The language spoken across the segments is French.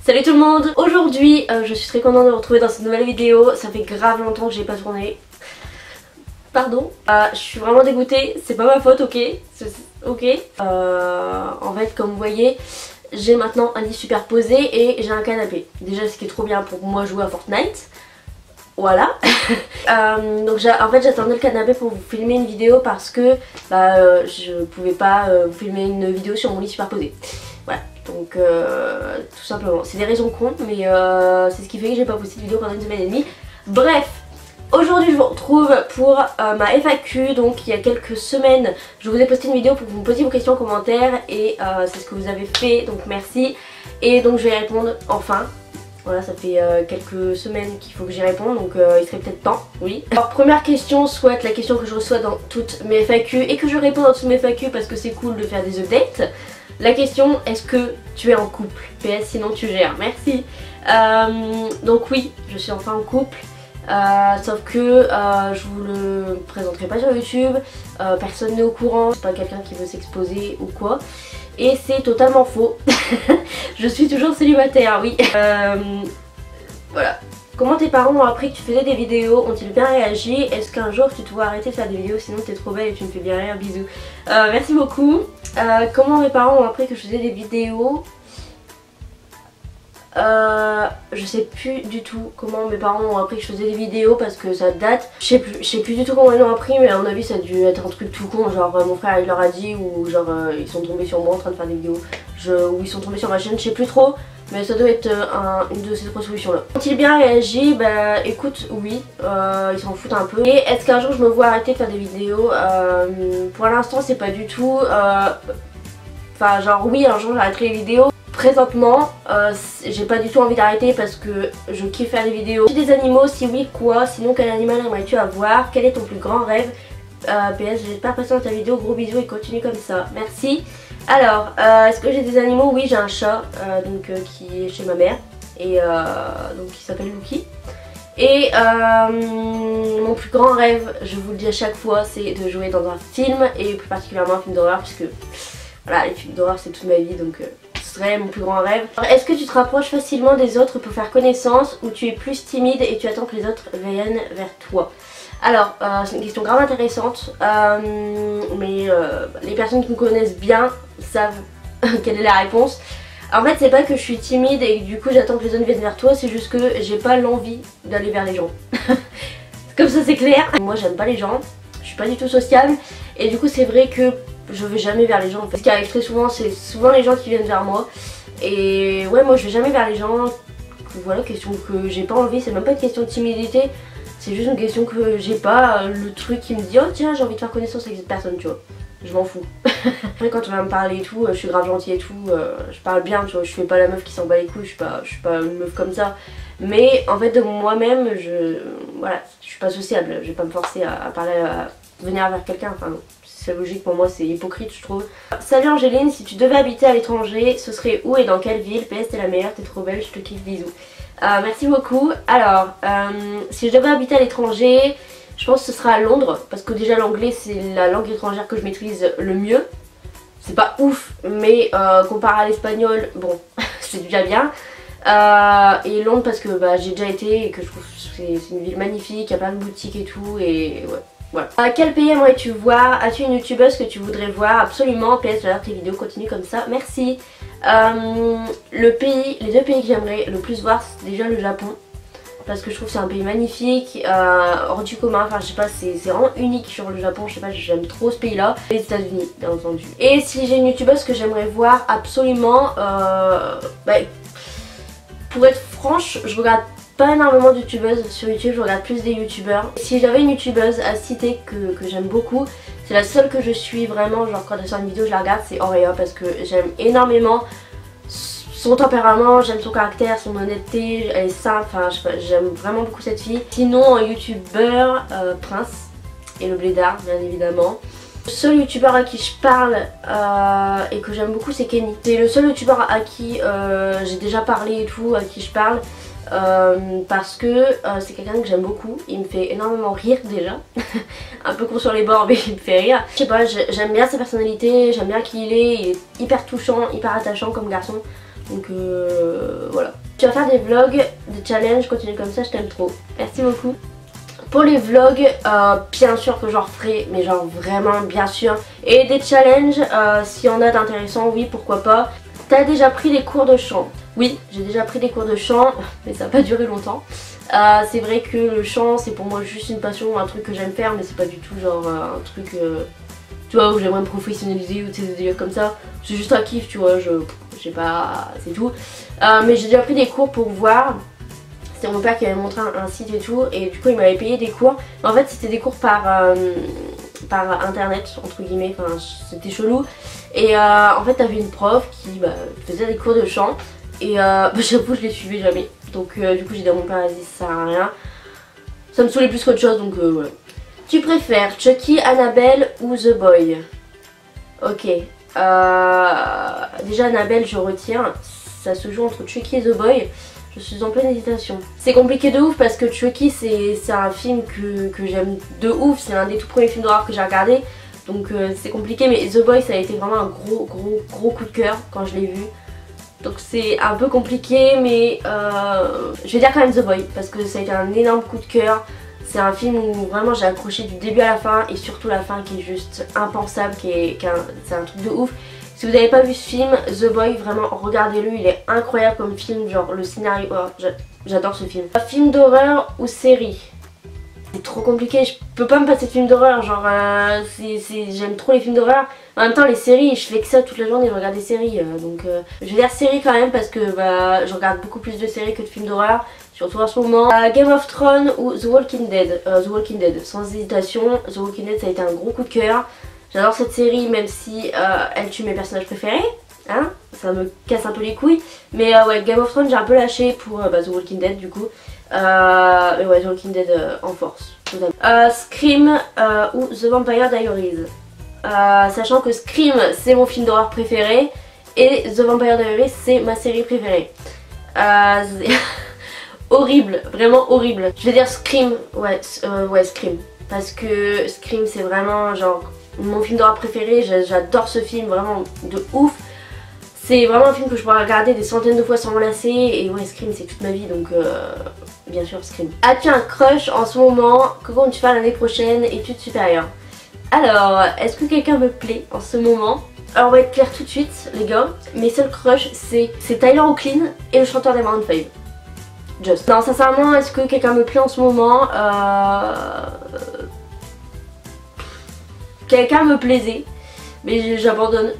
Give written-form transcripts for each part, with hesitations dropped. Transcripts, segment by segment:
Salut tout le monde. Aujourd'hui je suis très contente de vous retrouver dans cette nouvelle vidéo. Ça fait grave longtemps que j'ai pas tourné. Pardon. Je suis vraiment dégoûtée, c'est pas ma faute, ok. Ok. En fait comme vous voyez, j'ai maintenant un lit superposé et j'ai un canapé. Déjà ce qui est trop bien pour moi jouer à Fortnite. Voilà. Donc en fait j'attendais le canapé pour vous filmer une vidéo parce que je pouvais pas vous filmer une vidéo sur mon lit superposé. Voilà, donc tout simplement. C'est des raisons cons mais c'est ce qui fait que j'ai pas posté de vidéo pendant une semaine et demie. Bref, aujourd'hui je vous retrouve pour ma FAQ. Donc il y a quelques semaines je vous ai posté une vidéo pour que vous me posiez vos questions en commentaire et c'est ce que vous avez fait, donc merci. Et donc je vais y répondre enfin. Voilà, ça fait quelques semaines qu'il faut que j'y réponde, donc il serait peut-être temps, oui. Alors première question, soit la question que je reçois dans toutes mes FAQ et que je réponds dans toutes mes FAQ parce que c'est cool de faire des updates. La question, est-ce que tu es en couple? PS, sinon tu gères, merci. Donc oui, je suis enfin en couple. Sauf que je vous le présenterai pas sur YouTube, personne n'est au courant, c'est pas quelqu'un qui veut s'exposer ou quoi. Et c'est totalement faux. Je suis toujours célibataire, oui. Voilà. Comment tes parents ont appris que tu faisais des vidéos? Ont-ils bien réagi? Est-ce qu'un jour tu te vois arrêter de faire des vidéos sinon t'es trop belle et tu me fais bien rire? Bisous. Merci beaucoup. Comment mes parents ont appris que je faisais des vidéos? Je sais plus du tout comment mes parents ont appris que je faisais des vidéos parce que ça date. Je sais plus du tout comment ils l'ont appris, mais à mon avis ça a dû être un truc tout con, genre mon frère il leur a dit, ou genre ils sont tombés sur moi en train de faire des vidéos, ou ils sont tombés sur ma chaîne, je sais plus trop, mais ça doit être une de ces trois solutions là. Ont-ils bien réagi? Bah écoute, oui, ils s'en foutent un peu. Et est-ce qu'un jour je me vois arrêter de faire des vidéos? Pour l'instant c'est pas du tout, enfin genre oui, un jour j'arrêterai les vidéos. Présentement, j'ai pas du tout envie d'arrêter parce que je kiffe faire des vidéos. Des animaux, si oui quoi? Sinon quel animal aimerais-tu avoir? Quel est ton plus grand rêve? PS, j'espère passer dans ta vidéo, gros bisous et continue comme ça, merci. Alors, est-ce que j'ai des animaux? Oui, j'ai un chat qui est chez ma mère et donc qui s'appelle Lucky. Et mon plus grand rêve, je vous le dis à chaque fois, c'est de jouer dans un film et plus particulièrement un film d'horreur puisque voilà, les films d'horreur c'est toute ma vie, donc ce serait mon plus grand rêve. Est-ce que tu te rapproches facilement des autres pour faire connaissance ou tu es plus timide et tu attends que les autres viennent vers toi? Alors c'est une question grave intéressante, mais les personnes qui me connaissent bien savent quelle est la réponse. En fait c'est pas que je suis timide et que du coup j'attends que les autres viennent vers toi, c'est juste que j'ai pas l'envie d'aller vers les gens. Comme ça c'est clair. Moi j'aime pas les gens, je suis pas du tout sociable et du coup c'est vrai que je vais jamais vers les gens en fait. Ce qui arrive très souvent, c'est souvent les gens qui viennent vers moi. Et ouais, moi je vais jamais vers les gens. Voilà, question que j'ai pas envie, c'est même pas une question de timidité. C'est juste une question que j'ai pas le truc qui me dit oh tiens j'ai envie de faire connaissance avec cette personne, tu vois. Je m'en fous. Après quand tu vas me parler et tout, je suis grave gentille et tout, je parle bien, tu vois, je fais pas la meuf qui s'en bat les couilles, je suis pas une meuf comme ça. Mais en fait de moi-même, voilà, je suis pas sociable, je vais pas me forcer à parler, à venir vers quelqu'un, enfin non. C'est logique, pour moi c'est hypocrite je trouve. Salut Angéline, si tu devais habiter à l'étranger, ce serait où et dans quelle ville? PS t'es la meilleure, t'es trop belle, je te kiffe, bisous. Merci beaucoup. Alors, si je devais habiter à l'étranger, je pense que ce sera à Londres, parce que déjà l'anglais c'est la langue étrangère que je maîtrise le mieux. C'est pas ouf, mais comparé à l'espagnol, bon, c'est déjà bien. Et Londres parce que j'ai déjà été et que je trouve que c'est une ville magnifique, il y a plein de boutiques et tout, et ouais. Voilà. Quel pays aimerais-tu voir? As-tu une youtubeuse que tu voudrais voir? Absolument, PS j'adore tes vidéos, continue comme ça, merci. Les deux pays que j'aimerais le plus voir c'est déjà le Japon. Parce que je trouve que c'est un pays magnifique, hors du commun, enfin je sais pas, c'est vraiment unique sur le Japon, je sais pas, j'aime trop ce pays là. Les États-Unis bien entendu. Et si j'ai une youtubeuse que j'aimerais voir absolument, pour être franche, je regarde pas énormément de youtubeuses sur YouTube, je regarde plus des youtubeurs. Si j'avais une youtubeuse à citer que j'aime beaucoup, c'est la seule que je suis vraiment, genre quand elle sort une vidéo je la regarde, c'est Auréa parce que j'aime énormément son tempérament, j'aime son caractère, son honnêteté, elle est simple, enfin j'aime vraiment beaucoup cette fille. Sinon en youtubeur, Prince et le Blédard bien évidemment. Le seul youtubeur à qui je parle et que j'aime beaucoup c'est Kenny. C'est le seul youtubeur à qui j'ai déjà parlé et tout, à qui je parle. Parce que c'est quelqu'un que j'aime beaucoup, il me fait énormément rire déjà, un peu con sur les bords mais il me fait rire. Je sais pas, j'aime bien sa personnalité, j'aime bien qui il est hyper touchant, hyper attachant comme garçon, donc voilà. Tu vas faire des vlogs, des challenges, continue comme ça, je t'aime trop. Merci beaucoup. Pour les vlogs, bien sûr que j'en referai, mais genre vraiment bien sûr. Et des challenges, s'il y en a d'intéressants, oui, pourquoi pas. T'as déjà pris des cours de chant? Oui, j'ai déjà pris des cours de chant, mais ça n'a pas duré longtemps. C'est vrai que le chant, c'est pour moi juste une passion, un truc que j'aime faire, mais c'est pas du tout genre un truc, tu vois, où j'aimerais me professionnaliser ou des délires comme ça. C'est juste un kiff, tu vois, je sais pas, c'est tout. Mais j'ai déjà pris des cours pour voir. C'était mon père qui avait montré un site et tout, et du coup il m'avait payé des cours. En fait c'était des cours par internet entre guillemets, enfin c'était chelou. Et en fait t'avais une prof qui faisait des cours de chant. Et j'avoue je les suivais jamais. Donc du coup j'ai dit à mon père vas-y ça sert à rien. Ça me saoulait plus qu'autre chose donc voilà. Tu préfères Chucky, Annabelle ou The Boy? Ok. Déjà Annabelle je retire. Ça se joue entre Chucky et The Boy. Je suis en pleine hésitation. C'est compliqué de ouf parce que Chucky c'est un film que j'aime de ouf. C'est l'un des tout premiers films d'horreur que j'ai regardé. Donc c'est compliqué, mais The Boy ça a été vraiment un gros coup de cœur quand je l'ai vu. Donc c'est un peu compliqué, mais je vais dire quand même The Boy parce que ça a été un énorme coup de cœur. C'est un film où vraiment j'ai accroché du début à la fin, et surtout la fin qui est juste impensable, c'est un truc de ouf. Si vous n'avez pas vu ce film, The Boy, vraiment regardez-le, il est incroyable comme film, genre le scénario, oh, j'adore ce film. Film d'horreur ou série? C'est trop compliqué, je peux pas me passer de film d'horreur, genre j'aime trop les films d'horreur. En même temps les séries, je fais que ça toute la journée, je regarde des séries, donc je vais dire série quand même parce que je regarde beaucoup plus de séries que de films d'horreur, surtout en ce moment. Game of Thrones ou The Walking Dead? The Walking Dead, sans hésitation. The Walking Dead ça a été un gros coup de cœur. J'adore cette série même si elle tue mes personnages préférés, hein, ça me casse un peu les couilles. Mais ouais, Game of Thrones j'ai un peu lâché pour The Walking Dead du coup. Mais ouais, The Walking Dead en force. Scream ou The Vampire Diaries? Sachant que Scream c'est mon film d'horreur préféré et The Vampire Diaries c'est ma série préférée. Horrible, vraiment horrible. Je vais dire Scream, ouais, Scream. Parce que Scream c'est vraiment genre mon film d'horreur préféré, j'adore ce film vraiment de ouf. C'est vraiment un film que je pourrais regarder des centaines de fois sans me lasser. Et ouais, Scream c'est toute ma vie donc bien sûr Scream. As-tu un crush en ce moment? Que comptes-tu faire l'année prochaine? Études supérieures? Alors, est-ce que quelqu'un me plaît en ce moment? Alors on va être clair tout de suite les gars. Mes seuls crushs c'est Tyler Hoechlin et le chanteur des Maroon 5. Just. Non sincèrement, est-ce que quelqu'un me plaît en ce moment? Quelqu'un me plaisait, mais j'abandonne.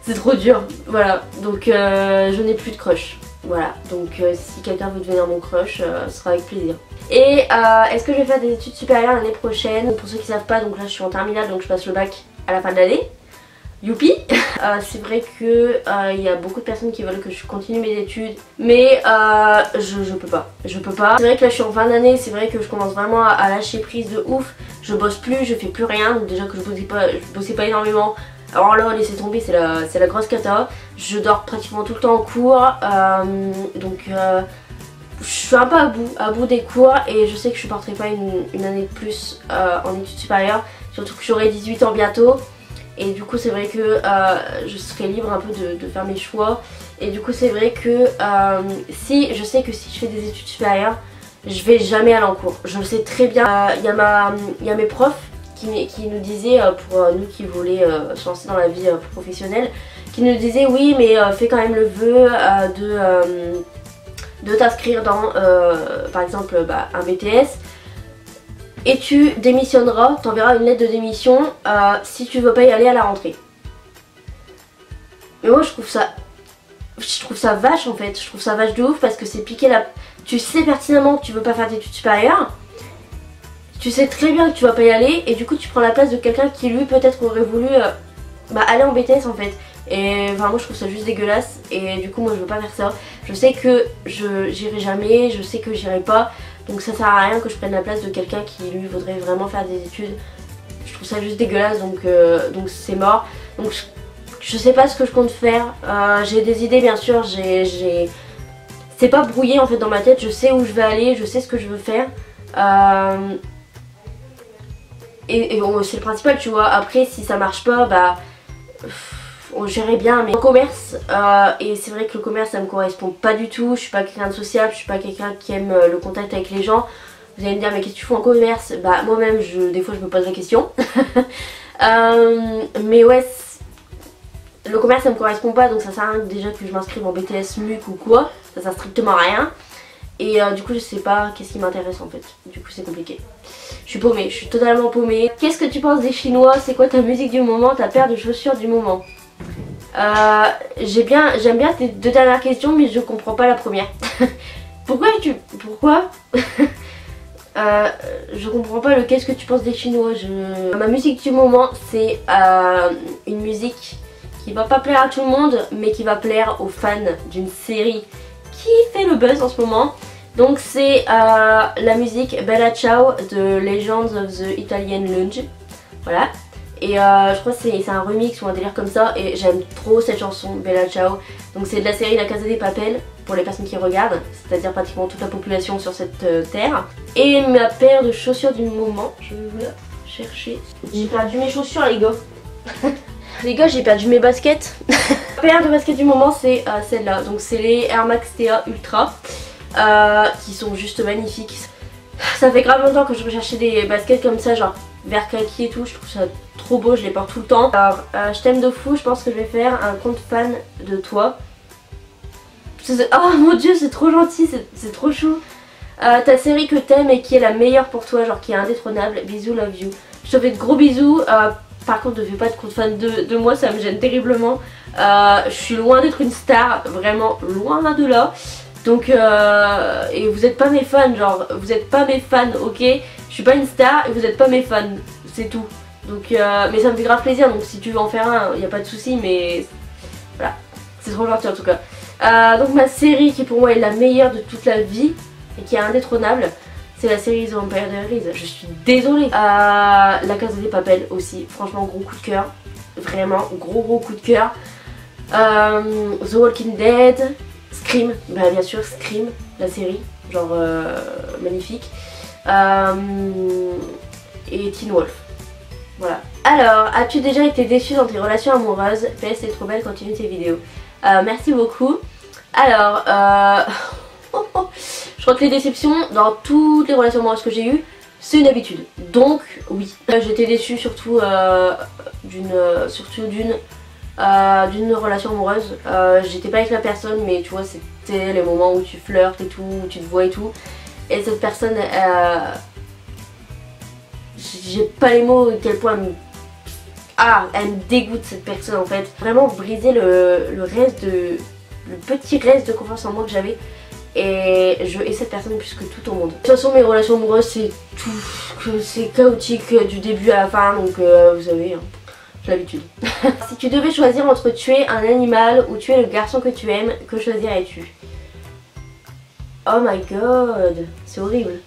C'est trop dur, voilà. Donc je n'ai plus de crush. Voilà, donc si quelqu'un veut devenir mon crush, ce sera avec plaisir. Et est-ce que je vais faire des études supérieures l'année prochaine? Pour ceux qui savent pas, donc là je suis en terminale, donc je passe le bac à la fin de l'année. Youpi. C'est vrai que il y a beaucoup de personnes qui veulent que je continue mes études, mais je peux pas. C'est vrai que là je suis en fin d'année, c'est vrai que je commence vraiment à lâcher prise de ouf. Je bosse plus, je fais plus rien, donc déjà que je bossais pas énormément. Alors là laissez tomber, c'est la grosse cata. Je dors pratiquement tout le temps en cours, donc je suis un peu à bout des cours et je sais que je supporterai pas une année de plus en études supérieures, surtout que j'aurai 18 ans bientôt. Et du coup c'est vrai que je serai libre un peu de faire mes choix. Et du coup c'est vrai que je sais que si je fais des études supérieures, je vais jamais aller en cours. Je le sais très bien. Il y a mes profs qui nous disaient, pour nous qui voulaient se lancer dans la vie professionnelle, qui nous disaient oui mais fais quand même le vœu de t'inscrire dans par exemple un BTS. Et tu démissionneras, t'enverras une lettre de démission si tu veux pas y aller à la rentrée. Mais moi je trouve ça vache en fait, je trouve ça vache de ouf parce que c'est piquer la... Tu sais pertinemment que tu veux pas faire d'études supérieures, tu sais très bien que tu vas pas y aller et du coup tu prends la place de quelqu'un qui lui peut-être aurait voulu aller en BTS en fait. Et enfin moi je trouve ça juste dégueulasse et du coup moi je veux pas faire ça. Je sais que j'irai jamais, je sais que j'irai pas. Donc ça sert à rien que je prenne la place de quelqu'un qui lui voudrait vraiment faire des études. Je trouve ça juste dégueulasse donc c'est mort. Donc je sais pas ce que je compte faire. J'ai des idées bien sûr, c'est pas brouillé en fait dans ma tête. Je sais où je vais aller, je sais ce que je veux faire. Et bon, c'est le principal tu vois. Après si ça marche pas on gérait bien, mais en commerce, et c'est vrai que le commerce ça me correspond pas du tout. Je suis pas quelqu'un de sociable, je suis pas quelqu'un qui aime le contact avec les gens. Vous allez me dire mais qu'est-ce que tu fais en commerce? Bah moi-même des fois je me pose la question. Mais ouais, le commerce ça me correspond pas, donc ça sert à rien déjà que je m'inscrive en BTS MUC ou quoi. Ça sert strictement à rien. Et du coup je sais pas qu'est-ce qui m'intéresse en fait. Du coup c'est compliqué. Je suis paumée, je suis totalement paumée. Qu'est-ce que tu penses des Chinois? C'est quoi ta musique du moment, ta paire de chaussures du moment? J'aime bien tes deux dernières questions, mais je comprends pas la première. Pourquoi je comprends pas le qu'est-ce que tu penses des Chinois. Ma musique du moment c'est une musique qui va pas plaire à tout le monde, mais qui va plaire aux fans d'une série qui fait le buzz en ce moment. Donc c'est la musique Bella Ciao de Legends of the Italian Lunge. Voilà. Et je crois que c'est un remix ou un délire comme ça. Et j'aime trop cette chanson Bella Ciao. Donc c'est de la série La Casa de Papel pour les personnes qui regardent. C'est-à-dire pratiquement toute la population sur cette terre. Et ma paire de chaussures du moment, je vais la chercher. J'ai perdu mes chaussures les gars. Les gars, j'ai perdu mes baskets. La paire de baskets du moment c'est celle-là. Donc c'est les Air Max TA Ultra. Qui sont juste magnifiques. Ça fait grave longtemps que je recherchais des baskets comme ça, genre vert kaki et tout. Je trouve ça trop beau, je les porte tout le temps. Alors je t'aime de fou, je pense que je vais faire un compte fan de toi. Oh mon dieu, c'est trop gentil, c'est trop chou. Ta série que t'aimes et qui est la meilleure pour toi, genre qui est indétrônable. Bisous, love you. Je te fais de gros bisous. Par contre ne fais pas de compte fan de moi, ça me gêne terriblement. Je suis loin d'être une star, vraiment loin de là. Donc et vous êtes pas mes fans, genre vous êtes pas mes fans, ok? Je suis pas une star et vous êtes pas mes fans, c'est tout. Donc mais ça me fait grave plaisir, donc si tu veux en faire un, y a pas de souci, mais voilà, c'est trop gentil en tout cas. Donc ma série qui pour moi est la meilleure de toute la vie et qui est indétrônable, c'est la série The Vampire Diaries. Je suis désolée. La Casa de Papel aussi, franchement gros coup de cœur, vraiment gros coup de cœur. The Walking Dead. Scream, bah bien sûr Scream, la série, genre magnifique. Et Teen Wolf. Voilà. Alors, as-tu déjà été déçue dans tes relations amoureuses? PS, c'est trop belle, continue tes vidéos. Merci beaucoup. Alors, je crois que les déceptions dans toutes les relations amoureuses que j'ai eues, c'est une habitude. Donc, oui. J'étais déçue surtout d'une relation amoureuse. J'étais pas avec la personne, mais tu vois c'était les moments où tu flirtes et tout, où tu te vois et tout. Et cette personne, j'ai pas les mots à quel point elle me dégoûte cette personne en fait. Vraiment briser le petit reste de confiance en moi que j'avais. Et je hais cette personne plus que tout au monde. De toute façon mes relations amoureuses c'est chaotique du début à la fin, donc vous savez hein. J'ai l'habitude. Si tu devais choisir entre tuer un animal ou tuer le garçon que tu aimes, que choisirais-tu? Oh my god, c'est horrible.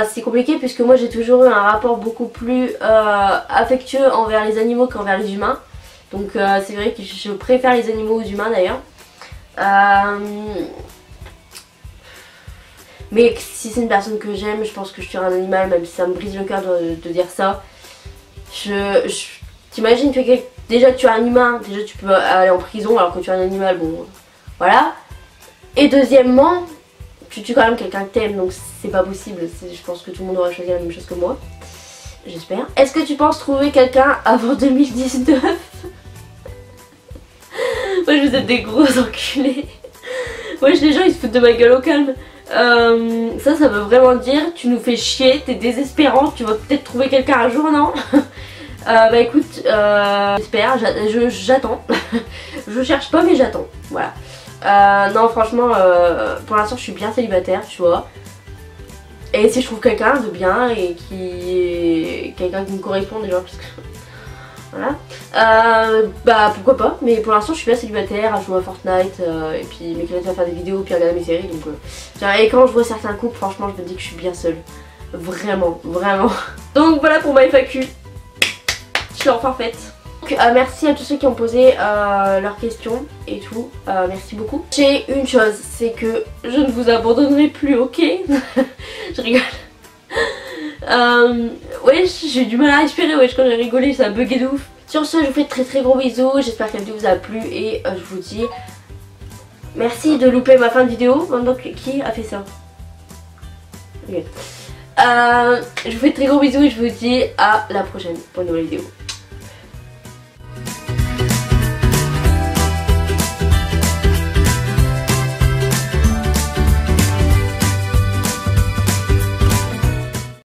C'est compliqué puisque moi j'ai toujours eu un rapport beaucoup plus affectueux envers les animaux qu'envers les humains. Donc c'est vrai que je préfère les animaux aux humains d'ailleurs. Mais si c'est une personne que j'aime, je pense que je tuerai un animal, même si ça me brise le cœur de dire ça. T'imagines, déjà tu es un humain, déjà tu peux aller en prison alors que tu es un animal, bon voilà. Et deuxièmement, tu tues quand même quelqu'un que t'aimes, donc c'est pas possible. Je pense que tout le monde aura choisi la même chose que moi. J'espère. Est-ce que tu penses trouver quelqu'un avant 2019? Moi je vous êtes des gros enculés. Wesh les gens ils se foutent de ma gueule au calme. Ça veut vraiment dire tu nous fais chier, t'es désespérant, tu vas peut-être trouver quelqu'un un jour, non? Bah écoute, j'espère, j'attends. Je cherche pas mais j'attends, voilà. Non franchement, pour l'instant je suis bien célibataire, tu vois. Et si je trouve quelqu'un de bien et quelqu'un qui me correspond déjà, parce que voilà, bah pourquoi pas. Mais pour l'instant je suis bien célibataire à jouer à Fortnite et puis mes collègues à faire des vidéos puis à regarder mes séries, donc et quand je vois certains couples, franchement je me dis que je suis bien seule. Vraiment, vraiment. Donc voilà pour ma FAQ. Je l'ai enfin faite. Donc, merci à tous ceux qui ont posé leurs questions et tout, merci beaucoup. J'ai une chose, c'est que je ne vous abandonnerai plus, ok? Je rigole. Ouais, j'ai du mal à respirer, ouais, quand j'ai rigolé ça a bugué de ouf. Sur ce, je vous fais de très gros bisous, j'espère que la vidéo vous a plu et je vous dis merci de louper ma fin de vidéo. Maintenant, qui a fait ça? Ok. Je vous fais de très gros bisous et je vous dis à la prochaine pour une nouvelle vidéo.